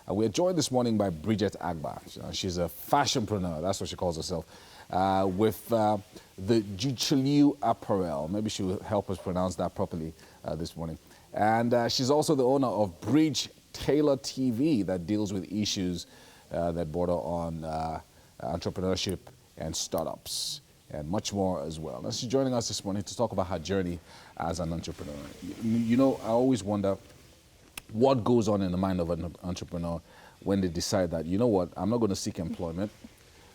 We're joined this morning by Bridget Agba. She's a fashionpreneur, that's what she calls herself, with the Jochlieu Apparel. Maybe she will help us pronounce that properly this morning. And she's also the owner of Bridget Taylor TV that deals with issues that border on entrepreneurship and startups and much more as well. And she's joining us this morning to talk about her journey as an entrepreneur. You know, I always wonder what goes on in the mind of an entrepreneur when they decide that, you know what, I'm not going to seek employment,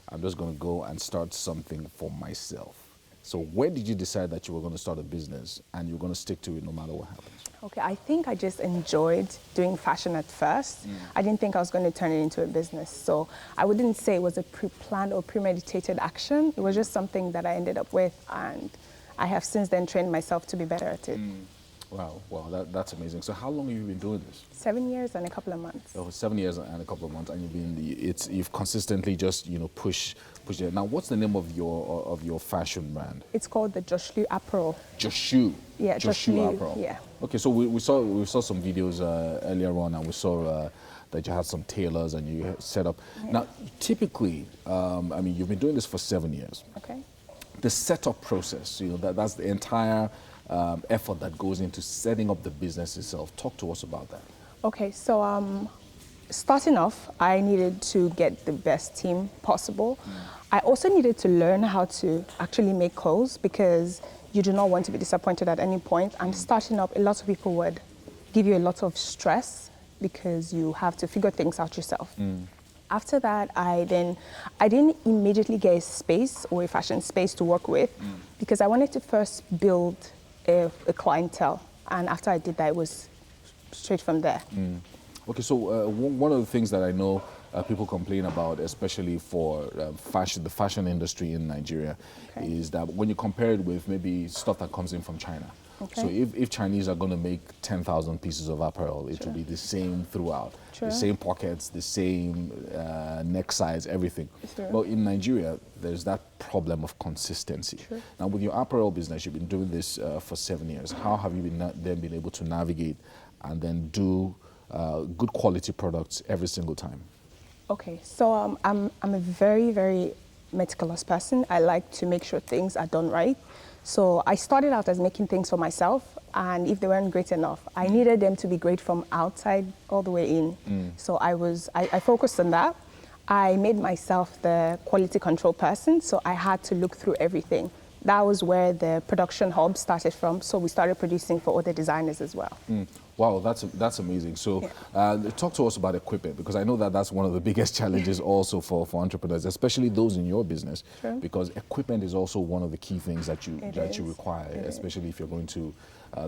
I'm just going to go and start something for myself. So when did you decide that you were going to start a business and you were going to stick to it no matter what happens? Okay, I think I just enjoyed doing fashion at first. I didn't think I was going to turn it into a business. So I wouldn't say it was a pre-planned or premeditated action. It was just something that I ended up with, and I have since then trained myself to be better at it. Wow, that's amazing. So how long have you been doing this? 7 years and a couple of months. Oh, 7 years and a couple of months, and you've consistently just push it. Now, what's the name of your fashion brand? It's called the Jochlieu Apparel. Jochlieu. Yeah, Jochlieu. Apparel. Yeah. Okay, so we saw some videos earlier on, and we saw that you had some tailors and you set up. Yeah. Now, typically, I mean, you've been doing this for 7 years. Okay. The setup process, that's the entire effort that goes into setting up the business itself. Talk to us about that. Okay, so starting off, I needed to get the best team possible. I also needed to learn how to actually make clothes because you do not want to be disappointed at any point. And starting up, a lot of people would give you a lot of stress because you have to figure things out yourself. After that, I didn't immediately get a space or a fashion space to work with because I wanted to first build a clientele. And after I did that, it was straight from there. Okay, so one of the things that I know people complain about, especially for the fashion industry in Nigeria, is that when you compare it with maybe stuff that comes in from China. Okay. So if Chinese are going to make 10,000 pieces of apparel, it will be the same throughout. The same pockets, the same neck size, everything. But in Nigeria, there's that problem of consistency. Now, with your apparel business, you've been doing this for 7 years. How have you been able to navigate and then do good quality products every single time? Okay, so I'm a very, very meticulous person. I like to make sure things are done right. So I started out as making things for myself, and if they weren't great enough, I needed them to be great from outside all the way in. So I focused on that. I made myself the quality control person, so I had to look through everything. That was where the production hub started from, so we started producing for other designers as well. Wow, that's amazing. So talk to us about equipment, because I know that that's one of the biggest challenges also for entrepreneurs, especially those in your business, because equipment is also one of the key things that you require, especially if you're going to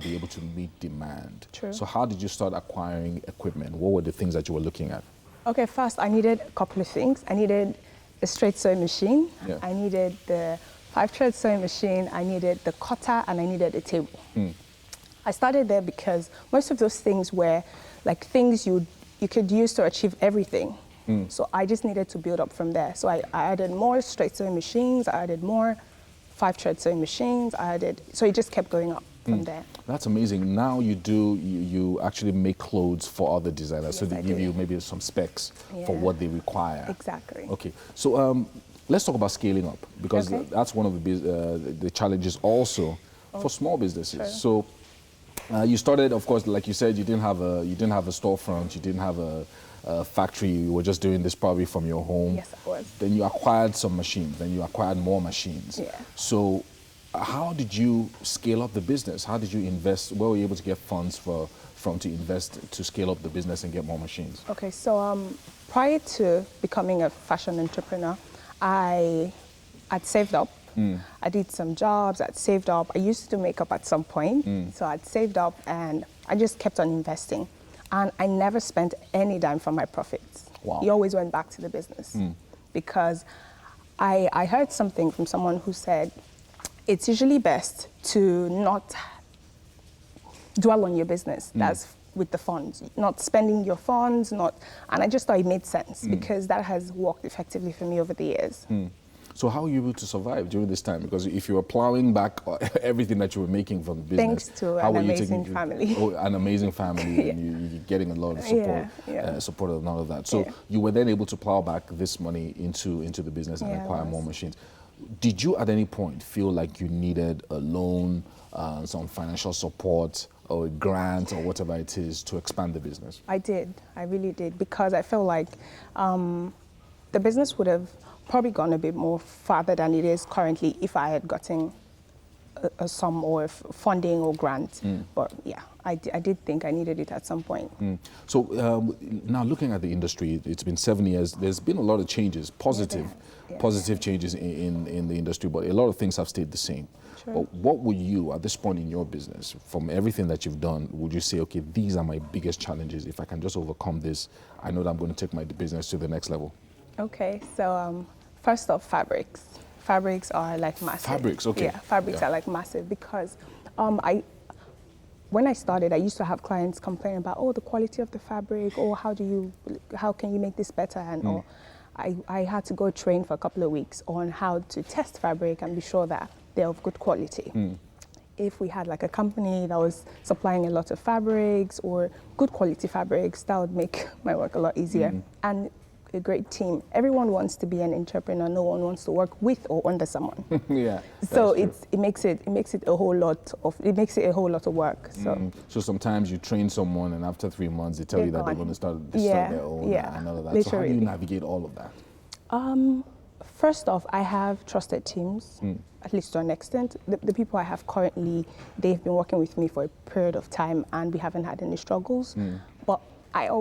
be able to meet demand. So how did you start acquiring equipment? What were the things that you were looking at? Okay, first I needed a couple of things. I needed a straight sewing machine. I needed the 5-thread sewing machine, I needed the cutter, and I needed a table. I started there because most of those things were like things you could use to achieve everything. So I just needed to build up from there. So I added more straight sewing machines, I added more 5-thread sewing machines, so it just kept going up from there. That's amazing. Now you actually make clothes for other designers, so they give you maybe some specs for what they require. Exactly. Okay, so let's talk about scaling up, because that's one of the challenges also for small businesses. So you started, of course, like you said, you didn't have a storefront, you didn't have a factory. You were just doing this probably from your home. Yes, I was. Then you acquired some machines. Then you acquired more machines. So how did you scale up the business? How did you invest? Where were you able to get funds to invest to scale up the business and get more machines? Okay, so prior to becoming a fashion entrepreneur, I'd saved up. I did some jobs, I'd saved up. I used to do makeup at some point, so I'd saved up and I just kept on investing. And I never spent any dime from my profits. Wow. It always went back to the business. Because I heard something from someone who said, it's usually best to not dwell on your business. That's with the funds, not spending your funds, and I just thought it made sense because that has worked effectively for me over the years. So how are you able to survive during this time? Because if you were plowing back everything that you were making from the business, Thanks to how an were you amazing taking, family. Oh, an amazing family, Yeah. and you're getting a lot of support, support and all of that. So you were then able to plow back this money into the business and acquire more machines. Did you at any point feel like you needed a loan, some financial support, or a grant, or whatever it is, to expand the business? I did. I really did, because I felt like the business would have probably gone a bit more farther than it is currently if I had gotten a sum or funding or grant. But yeah, I did think I needed it at some point. So now looking at the industry, it's been 7 years. There's been a lot of changes, positive changes in the industry, but a lot of things have stayed the same. Sure. But what would you, at this point in your business, from everything that you've done, would you say, okay, these are my biggest challenges. If I can just overcome this, I know that I'm going to take my business to the next level? Okay, so first off, fabrics. Fabrics are like massive. Fabrics, okay. Yeah, fabrics are like massive, because when I started, I used to have clients complain about, oh, the quality of the fabric, or how can you make this better, and all. I had to go train for a couple of weeks on how to test fabric and be sure that they're of good quality. If we had like a company that was supplying a lot of fabrics or good quality fabrics, that would make my work a lot easier. And a great team. Everyone wants to be an entrepreneur. No one wants to work with or under someone. So it makes it a whole lot of work. So sometimes you train someone, and after 3 months they tell you that they're going to start their own and all of that. Literally. So how do you navigate all of that? First off, I have trusted teams, at least to an extent. The people I have currently, they've been working with me for a period of time, and we haven't had any struggles. But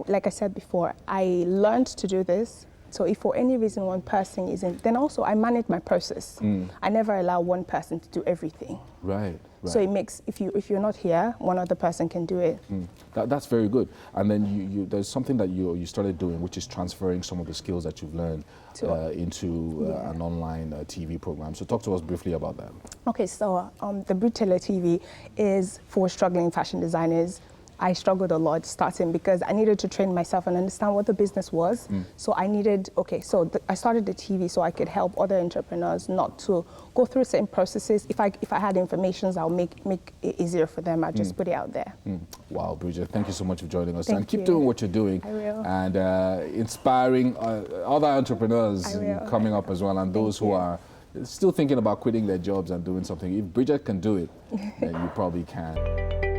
like I said before, I learned to do this. So if for any reason one person isn't, then also I manage my process. I never allow one person to do everything. Right. So it makes, if you're not here, one other person can do it. That's very good. And then there's something that you started doing, which is transferring some of the skills that you've learned into an online TV program. So talk to us briefly about that. Okay, so the Bridget TV is for struggling fashion designers. I struggled a lot starting because I needed to train myself and understand what the business was. So I needed, I started the TV so I could help other entrepreneurs not to go through certain processes. If I had information, I'll make it easier for them. I'll just put it out there. Wow, Bridget, thank you so much for joining us. Thank and keep you. doing what you're doing. I will. And inspiring other entrepreneurs coming up as well, and those who are still thinking about quitting their jobs and doing something. If Bridget can do it, then you probably can.